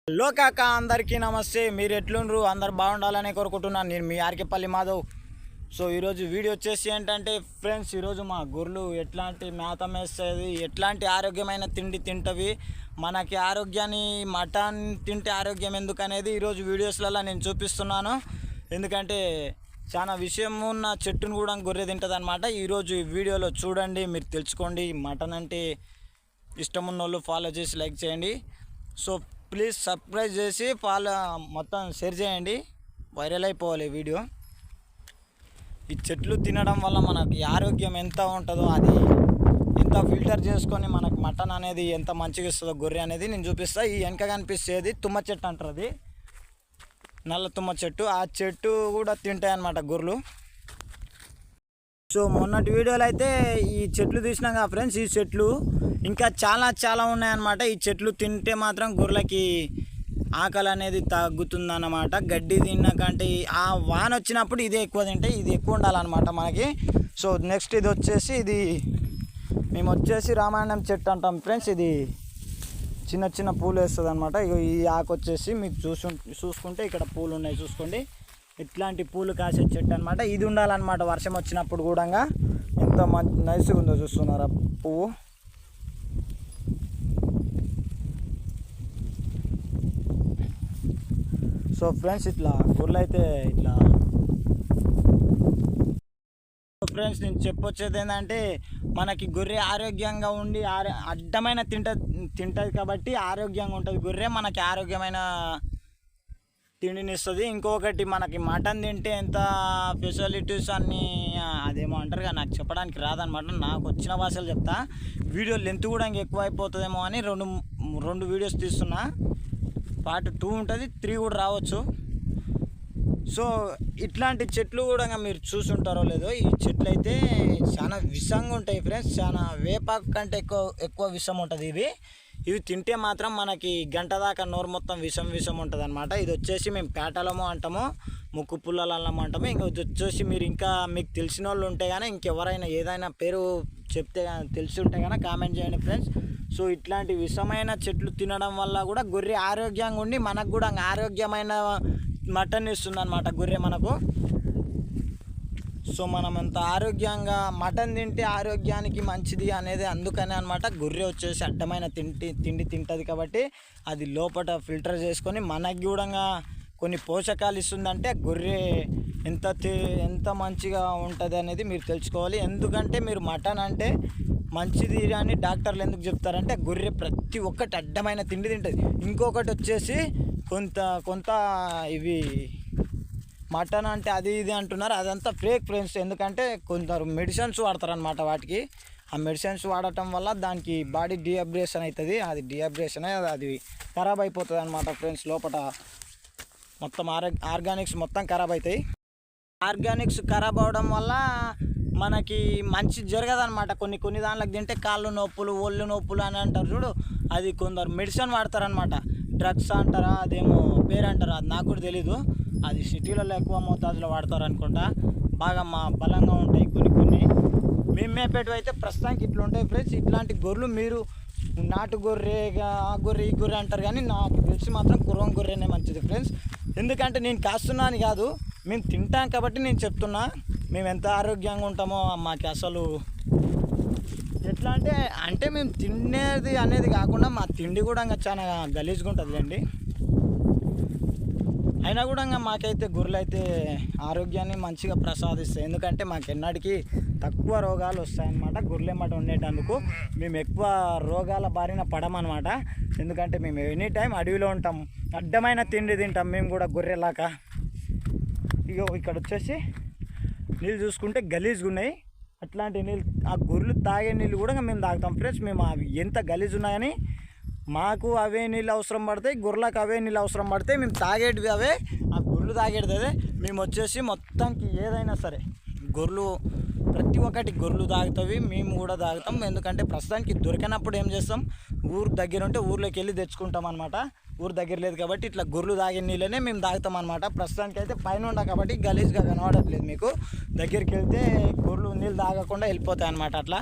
Hello కాక అందరికీ నమస్తే. మీరు ఎట్లుండ్రు? అందరు బాగుండాలని కోరుకుంటున్నాను. నేను మీ ఆర్కేపల్లి మాధవ్. సో ఈరోజు వీడియో వచ్చేసి ఏంటంటే ఫ్రెండ్స్, ఈరోజు మా గొర్రెలు ఎట్లాంటి మేత మేస్తుంది, ఎట్లాంటి ఆరోగ్యమైన తిండి తింటవి, మనకి ఆరోగ్యాన్ని మటన్ తింటే ఆరోగ్యం ఎందుకు అనేది ఈరోజు వీడియోస్లలో నేను చూపిస్తున్నాను. ఎందుకంటే చాలా విషయం ఉన్న చెట్టును కూడా గొర్రె తింటుంది అనమాట. ఈరోజు ఈ వీడియోలో చూడండి, మీరు తెలుసుకోండి. మటన్ అంటే ఇష్టం ఉన్న వాళ్ళు ఫాలో చేసి లైక్ చేయండి. సో ప్లీజ్ సబ్స్క్రైబ్ చేసి మొత్తం షేర్ చేయండి, వైరల్ అయిపోవాలి వీడియో. ఈ చెట్లు తినడం వల్ల మనకి ఆరోగ్యం ఎంత ఉంటుందో, అది ఎంత ఫిల్టర్ చేసుకొని మనకు మటన్ అనేది ఎంత మంచిగా ఇస్తుందో గొర్రె అనేది నేను చూపిస్తాను. ఈ వెనక కనిపిస్తేది తుమ్మ చెట్టు అంటారు, అది నల్ల తుమ్మ చెట్టు. ఆ చెట్టు కూడా తింటాయి అన్నమాట గొర్రెలు. సో మొన్నటి వీడియోలో అయితే ఈ చెట్లు తీసినాం కదా ఫ్రెండ్స్, ఈ చెట్లు ఇంకా చాలా ఉన్నాయన్నమాట. ఈ చెట్లు తింటే మాత్రం గొర్రెలకి ఆకలి అనేది తగ్గుతుందన్నమాట. గడ్డి తిన్నాకంటే ఆ వాన వచ్చినప్పుడు ఇదే ఎక్కువ తింటాయి, ఇది ఎక్కువ ఉండాలన్నమాట మనకి. సో నెక్స్ట్ ఇది వచ్చేసి, మేము వచ్చేసి రామాయణం చెట్టు అంటాం ఫ్రెండ్స్. ఇది చిన్న పూలు వేస్తుంది అనమాట. ఇక ఈ ఆకు వచ్చేసి మీకు చూసుకుంటే ఇక్కడ పూలు ఉన్నాయి చూసుకోండి. ఇట్లాంటి పూలు కాసే చెట్టు అనమాట. ఇది ఉండాలన్నమాట వర్షం వచ్చినప్పుడు కూడా. ఎంత నైస్గా ఉందో చూస్తున్నారా పువ్వు. సో ఫ్రెండ్స్, ఇట్లా గొర్రెలు అయితే ఇట్లా. ఫ్రెండ్స్, నేను చెప్పొచ్చేది ఏంటంటే, మనకి గొర్రె ఆరోగ్యంగా ఉండి అడ్డమైన తింటుంది కాబట్టి ఆరోగ్యంగా ఉంటుంది గొర్రె. మనకి ఆరోగ్యమైన తిండిని ఇస్తుంది. ఇంకొకటి, మనకి మటన్ తింటే ఎంత ఫెసిలిటీస్ అన్నీ అదేమో అంటారు కదా, నాకు చెప్పడానికి రాదనమాట. నాకు వచ్చిన భాషలు చెప్తా. వీడియో లెంత్ కూడా ఎక్కువ అయిపోతుందేమో అని రెండు వీడియోస్ తీస్తున్నా. పార్ట్ 2 ఉంటుంది, 3 కూడా రావచ్చు. సో ఇట్లాంటి చెట్లు కూడా మీరు చూసుంటారో లేదో, ఈ చెట్లు అయితే చాలా విషంగా ఉంటాయి ఫ్రెండ్స్. చాలా వేపాకు కంటే ఎక్కువ విషం ఉంటుంది ఇవి తింటే మాత్రం మనకి గంట దాకా నోరు మొత్తం విషం ఉంటుంది అనమాట. ఇది వచ్చేసి మేము పేటలము అంటాము, ముక్కు పుల్లలము అంటాము. ఇంకా ఇది వచ్చేసి మీకు తెలిసిన వాళ్ళు ఉంటే కానీ, ఇంకెవరైనా ఏదైనా పేరు చెప్తే తెలిసి ఉంటే కానీ కామెంట్ చేయండి ఫ్రెండ్స్. సో ఇట్లాంటి విషమైన చెట్లు తినడం వల్ల కూడా గొర్రె ఆరోగ్యంగా ఉండి మనకు కూడా ఆరోగ్యమైన మటన్ ఇస్తుంది అనమాట గొర్రె మనకు. సో మనం అంత ఆరోగ్యంగా మటన్ తింటే ఆరోగ్యానికి మంచిది అనేది అందుకనే అనమాట. గొర్రె వచ్చేసి అడ్డమైన తిండి తింటుంది కాబట్టి అది లోపల ఫిల్టర్ చేసుకొని మనకి కూడా కొన్ని పోషకాలు ఇస్తుందంటే గొర్రె ఎంత మంచిగా ఉంటుంది అనేది మీరు తెలుసుకోవాలి. ఎందుకంటే మీరు మటన్ అంటే మంచిది అని డాక్టర్లు ఎందుకు చెప్తారంటే, గొర్రె ప్రతి ఒక్కటి అడ్డమైన తిండి తింటుంది. ఇంకొకటి వచ్చేసి కొంత ఇవి మటన్ అంటే అది ఇది అంటున్నారు, అదంతా ఫేక్ ఫ్రెండ్స్. ఎందుకంటే కొందరు మెడిసిన్స్ వాడతారనమాట వాటికి. ఆ మెడిసిన్స్ వాడటం వల్ల దానికి బాడీ డిహైడ్రేషన్ అవుతుంది. అది డిహైడ్రేషన్ అది ఖరాబ్ అయిపోతుంది అనమాట ఫ్రెండ్స్. లోపల మొత్తం ఆర్గానిక్స్ మొత్తం ఖరాబ్ అవుతాయి. ఆర్గానిక్స్ ఖరాబ్ అవడం వల్ల మనకి మంచి జరగదనమాట. కొన్ని దాంట్లోకి తింటే కాళ్ళు నొప్పులు, ఒళ్ళు నొప్పులు అని అంటారు చూడు, అది కొందరు మెడిసిన్ వాడతారనమాట. డ్రగ్స్ అంటారా, అదేమో పేరు అంటారా, అది నాకు కూడా తెలీదు. అది సిటీలలో ఎక్కువ మోతాదులో వాడతారు అనుకుంటా. బాగా బలంగా ఉంటాయి కొన్ని. మేము మేపేటివి అయితే ప్రస్తుతానికి ఇట్లా ఉంటాయి ఫ్రెండ్స్. ఇట్లాంటి గొర్రెలు మీరు నాటు గొర్రె, ఆ గొర్రె ఈ గొర్రె అంటారు కానీ, నాకు తెలిసి మాత్రం కుర్రం గొర్రెనే మంచిది ఫ్రెండ్స్. ఎందుకంటే నేను కాస్తున్నాను కాదు, మేము తింటాం కాబట్టి నేను చెప్తున్నా. మేము ఎంత ఆరోగ్యంగా ఉంటామో మాకు అసలు ఎట్లా అంటే మేము తినేది అనేది కాకుండా మా తిండి కూడా చాలా గలీజ్గా ఉంటుందిలేండి. అయినా కూడా మాకైతే గొర్రెలు అయితే ఆరోగ్యాన్ని మంచిగా ప్రసాదిస్తాయి. ఎందుకంటే మాకు ఎన్నటికీ తక్కువ రోగాలు వస్తాయన్నమాట గొర్రెల మాట ఉండేటందుకు. మేము ఎక్కువ రోగాల బారిన పడమన్నమాట. ఎందుకంటే మేము ఎనీ టైం అడవిలో ఉంటాం, అడ్డమైన తిండి తింటాం మేము కూడా గొర్రెలాగా. ఇక్కడ వచ్చేసి నీళ్ళు చూసుకుంటే గలీజ్గా ఉన్నాయి. అట్లాంటి నీళ్ళు, ఆ గొర్రెలు తాగే నీళ్ళు కూడా మేము తాగుతాం ఫ్రెండ్స్. మేము అవి ఎంత గలీజ్ ఉన్నాయని మాకు అవే నీళ్ళు అవసరం పడతాయి, గొర్రెలకు అవే నీళ్ళు అవసరం పడతాయి. మేము తాగేటివి అవే, ఆ గొర్రెలు తాగేటిది అదే. మేము వచ్చేసి మొత్తానికి ఏదైనా సరే గొర్రెలు ప్రతి ఒక్కటి గొర్రెలు తాగుతాయి, మేము కూడా తాగుతాం. ఎందుకంటే ప్రస్తుతానికి దొరికినప్పుడు ఏం చేస్తాం, ఊరు దగ్గర ఉంటే ఊర్లోకి వెళ్ళి తెచ్చుకుంటాం అనమాట. ఊరు దగ్గర లేదు కాబట్టి ఇట్లా గొర్రెలు తాగే నీళ్ళనే మేము తాగుతాం అనమాట. ప్రస్తుతానికి అయితే పైన ఉండ కాబట్టి గలీజ్గా కనబడట్లేదు మీకు. దగ్గరికి వెళ్తే గొర్రెలు నీళ్ళు తాగకుండా వెళ్ళిపోతాయి అనమాట. అట్లా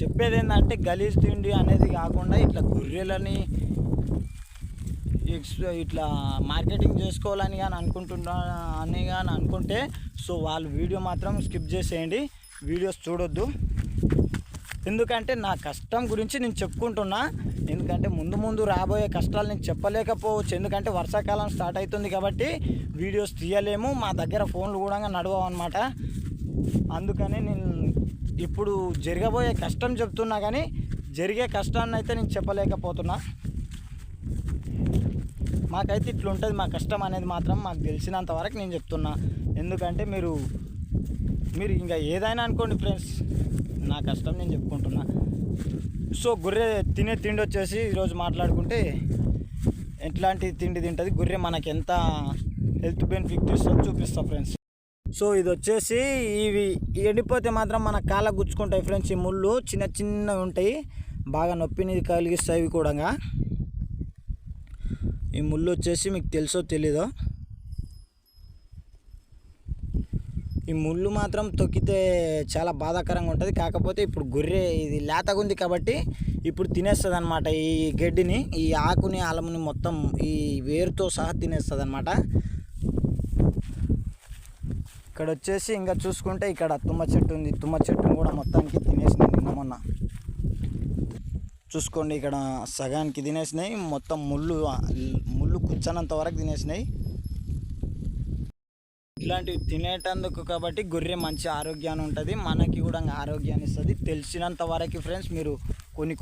చెప్పేది ఏంటంటే గలీజ్ తిండి అనేది కాకుండా ఇట్లా గొర్రెలని ఇట్లా మార్కెటింగ్ చేసుకోవాలని కానీ అనుకుంటే సో వాళ్ళు వీడియో మాత్రం స్కిప్ చేసేయండి, వీడియోస్ చూడొద్దు. ఎందుకంటే నా కష్టం గురించి నేను చెప్పుకుంటున్నా. ఎందుకంటే ముందు రాబోయే కష్టాలు నేను చెప్పలేకపోవచ్చు, ఎందుకంటే వర్షాకాలం స్టార్ట్ అవుతుంది కాబట్టి వీడియోస్ తీయలేము, మా దగ్గర ఫోన్లు కూడా నడవవు అనమాట. అందుకని నేను ఇప్పుడు జరగబోయే కష్టం చెప్తున్నా, కానీ జరిగే కష్టాన్ని అయితే నేను చెప్పలేకపోతున్నా. మాకైతే ఇట్లుంటుంది మా కష్టం అనేది మాత్రం మాకు తెలిసినంత వరకు నేను చెప్తున్నా. ఎందుకంటే మీరు ఇంకా ఏదైనా అనుకోండి ఫ్రెండ్స్, నా కష్టం నేను చెప్పుకుంటున్నా. సో గొర్రె తినే తిండి వచ్చేసి ఈరోజు మాట్లాడుకుంటే ఎట్లాంటి తిండి తింటుంది గొర్రె, మనకి ఎంత హెల్త్ బెనిఫిట్ ఇస్తుందో చూపిస్తాం ఫ్రెండ్స్. సో ఇది వచ్చేసి ఇవి ఎండిపోతే మాత్రం మన కాళ్ళకు గుచ్చుకుంటాయి ఫ్రెండ్స్. ఈ ముళ్ళు చిన్నవి ఉంటాయి, బాగా నొప్పిని కలిగిస్తాయి. ఇవి కూడా ఈ ముళ్ళు వచ్చేసి మీకు తెలుసో తెలీదో, ఈ ముళ్ళు మాత్రం తొక్కితే చాలా బాధాకరంగా ఉంటుంది. కాకపోతే ఇప్పుడు గొర్రె ఇది లేతగా ఉంది కాబట్టి ఇప్పుడు తినేస్తుంది అనమాట. ఈ గడ్డిని, ఈ ఆకుని అలముని మొత్తం ఈ వేరుతో సహా తినేస్తుంది అనమాట. ఇక్కడ వచ్చేసి ఇంకా చూసుకుంటే ఇక్కడ తుమ్మ చెట్టు ఉంది, తుమ్మ చెట్టును కూడా మొత్తానికి తినేసినాయి నిన్న మొన్న. చూసుకోండి ఇక్కడ సగానికి తినేసినాయి, మొత్తం ముళ్ళు కూర్చోనంత వరకు తినేసినాయి. ఇట్లాంటివి తినేటందుకు కాబట్టి గొర్రె మంచి ఆరోగ్యాన్ని ఉంటుంది, మనకి కూడా ఆరోగ్యాన్ని ఇస్తుంది. తెలిసినంత వరకు ఫ్రెండ్స్, మీరు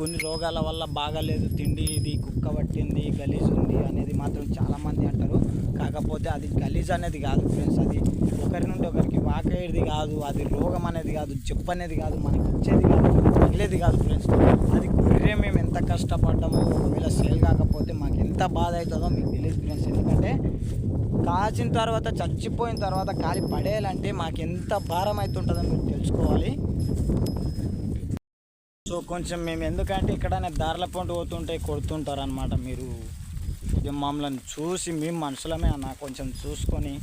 కొన్ని రోగాల వల్ల బాగాలేదు తిండి, ఇది కుక్క పట్టింది, గలీజ్ ఉంది అనేది మాత్రం చాలామంది అంటారు. కాకపోతే అది గలీజ్ అనేది కాదు ఫ్రెండ్స్, అది ఒకరి నుండి ఒకరికి వాకేది కాదు, అది రోగం అనేది కాదు, జబ్బు అనేది కాదు, మనకి ఇచ్చేది కాదు, తగిలేది కాదు ఫ్రెండ్స్. అది గొర్రె మేము ఎంత కష్టపడ్డామో ఒకవేళ సేల్ కాకపోతే మాకు ఎంత బాధ అవుతుందో మీకు తెలియదు ఫ్రెండ్స్. ఎందుకంటే కాచిన తర్వాత చచ్చిపోయిన తర్వాత కాలి పడేయాలంటే మాకు ఎంత భారం అవుతుంటుందో మీరు తెలుసుకోవాలి. సో కొంచెం మేము ఎందుకంటే ఇక్కడనే దారిల పంట పోతుంటే కొడుతుంటారు అనమాట. మీరు ఇది మమ్మల్ని చూసి మేము మనుషులమే అన్న కొంచెం చూసుకొని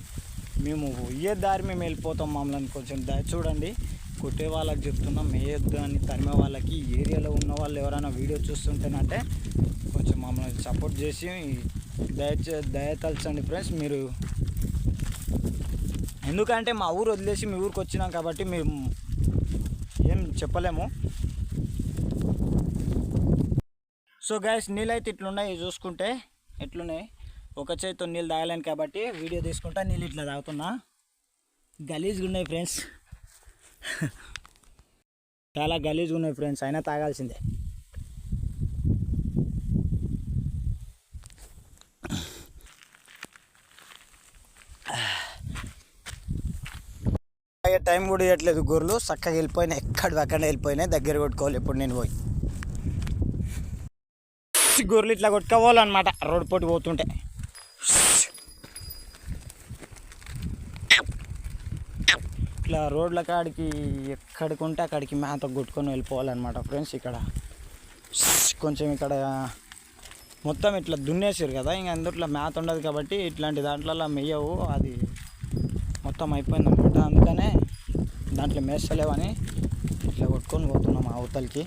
మేము పోయే దారి మేము వెళ్ళిపోతాం, మమ్మల్ని కొంచెం చూడండి. కొట్టే వాళ్ళకి చెప్తున్నాం వేయొద్దు అని, తరిమే వాళ్ళకి ఏరియాలో ఉన్న వాళ్ళు ఎవరైనా వీడియో చూస్తుంటేనంటే కొంచెం మమ్మల్ని సపోర్ట్ చేసి దయతలచండి ఫ్రెండ్స్. మీరు ఎందుకంటే మా ఊరు వదిలేసి మీ ఊరికి వచ్చినాం కాబట్టి మేము ఏం చెప్పలేము. సో గైస్ నీళ్ళు అయితే ఇట్లున్నాయి, చూసుకుంటే ఎట్లున్నాయి. ఒక చేతితో నీళ్ళు తాగలేను కాబట్టి వీడియో తీసుకుంటా నీళ్ళు ఇట్లా తాగుతున్నా. గలీజ్గా ఉన్నాయి ఫ్రెండ్స్, చాలా గలీజ్గా ఉన్నాయి ఫ్రెండ్స్, అయినా తాగాల్సిందే. టైం కూడా ఇవ్వట్లేదు, గొర్రెలు చక్కగా వెళ్ళిపోయినాయి, అక్కడే వెళ్ళిపోయినాయి. దగ్గర కొట్టుకోవాలి ఇప్పుడు నేను పోయి. గొర్రెలు ఇట్లా కొట్టుకోవాలన్నమాట రోడ్డు పోటీ పోతుంటే. ఇట్లా రోడ్ల కాడికి ఎక్కడికి ఉంటే అక్కడికి మేత కొట్టుకొని వెళ్ళిపోవాలన్నమాట ఫ్రెండ్స్. ఇక్కడ కొంచెం ఇక్కడ మొత్తం ఇట్లా దున్నేసారు కదా, ఇంకా అందుట్లో మేత ఉండదు కాబట్టి ఇట్లాంటి దాంట్లో మెయ్యవు, అది మొత్తం అయిపోయింది అనమాట. అందుకనే దాంట్లో మేస్తలేవని ఇట్లా కొట్టుకొని పోతున్నాం అవతలకి.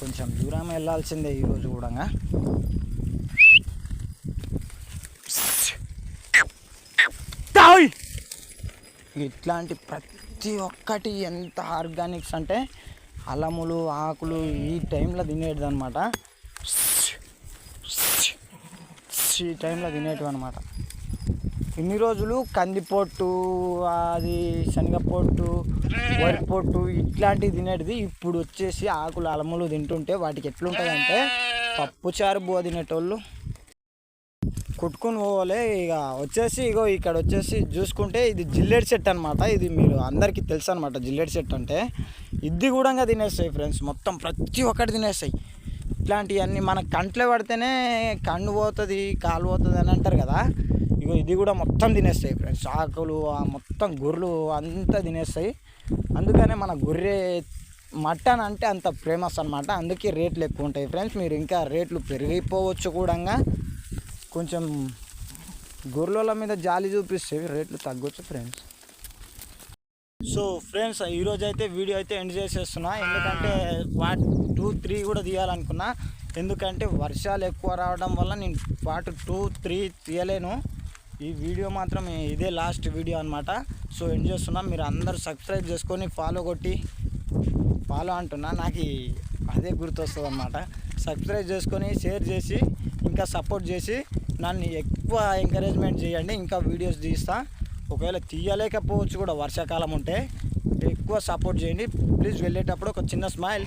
కొంచెం దూరం వెళ్ళాల్సిందే ఈరోజు కూడా. ఇట్లాంటి ప్రతి ఒక్కటి ఎంత ఆర్గానిక్స్ అంటే అలములు ఆకులు ఈ టైంలో తినేటిది అనమాట, ఈ టైంలో తినేటివి అనమాట. ఇన్ని రోజులు కందిపొట్టు, అది శనగపొట్టు, వరిపొట్టు ఇట్లాంటివి తినేటిది. ఇప్పుడు వచ్చేసి ఆకులు అలములు తింటుంటే వాటికి ఎట్లుంటుంది అంటే పప్పుచారు బువ్వ తినేటోళ్ళు కొట్టుకొని పోవాలి. ఇక వచ్చేసి ఇగో ఇక్కడ వచ్చేసి చూసుకుంటే ఇది జిల్లేడు చెట్టు అనమాట. ఇది మీరు అందరికీ తెలుసు అనమాట, జిల్లేడు చెట్టు అంటే ఇది కూడా తినేస్తాయి ఫ్రెండ్స్, మొత్తం ప్రతి ఒక్కటి తినేస్తాయి. ఇట్లాంటివన్నీ మన కంట్లో పడితేనే కన్ను పోతుంది, కాలు పోతుంది అని అంటారు కదా, ఇగో ఇది కూడా మొత్తం తినేస్తాయి ఫ్రెండ్స్. ఆకులు మొత్తం గొర్రెలు అంతా తినేస్తాయి. అందుకనే మన గొర్రె మటన్ అంటే అంత ఫేమస్ అనమాట, అందుకే రేట్లు ఎక్కువ ఉంటాయి ఫ్రెండ్స్. మీరు ఇంకా రేట్లు పెరిగిపోవచ్చు కూడా, కొంచెం గొర్రెల మీద జాలి చూపిస్తే రేట్లు తగ్గొచ్చు ఫ్రెండ్స్. సో ఫ్రెండ్స్ ఈరోజు అయితే వీడియో అయితే ఎండ్ చేసేస్తున్నా, ఎందుకంటే పార్ట్ 2, 3 కూడా తీయాలనుకున్నా. ఎందుకంటే వర్షాలు ఎక్కువ రావడం వల్ల నేను పార్ట్ 2, 3 తీయలేను. ఈ వీడియో మాత్రం ఇదే లాస్ట్ వీడియో అనమాట. సో ఎండ్ చేస్తున్నా. మీరు అందరూ సబ్స్క్రైబ్ చేసుకొని ఫాలో అంటున్నా, నాకు అదే గుర్తొస్తుంది అనమాట. సబ్స్క్రైబ్ చేసుకొని షేర్ చేసి ఇంకా సపోర్ట్ చేసి నన్ను ఎక్కువ ఎంకరేజ్మెంట్ చేయండి. ఇంకా వీడియోస్ తీస్తా. ఒకవేళ తీయలేకపోవచ్చు కూడా వర్షాకాలం ఉంటే, ఎక్కువ సపోర్ట్ చేయండి ప్లీజ్. వెళ్ళేటప్పుడు ఒక చిన్న స్మైల్.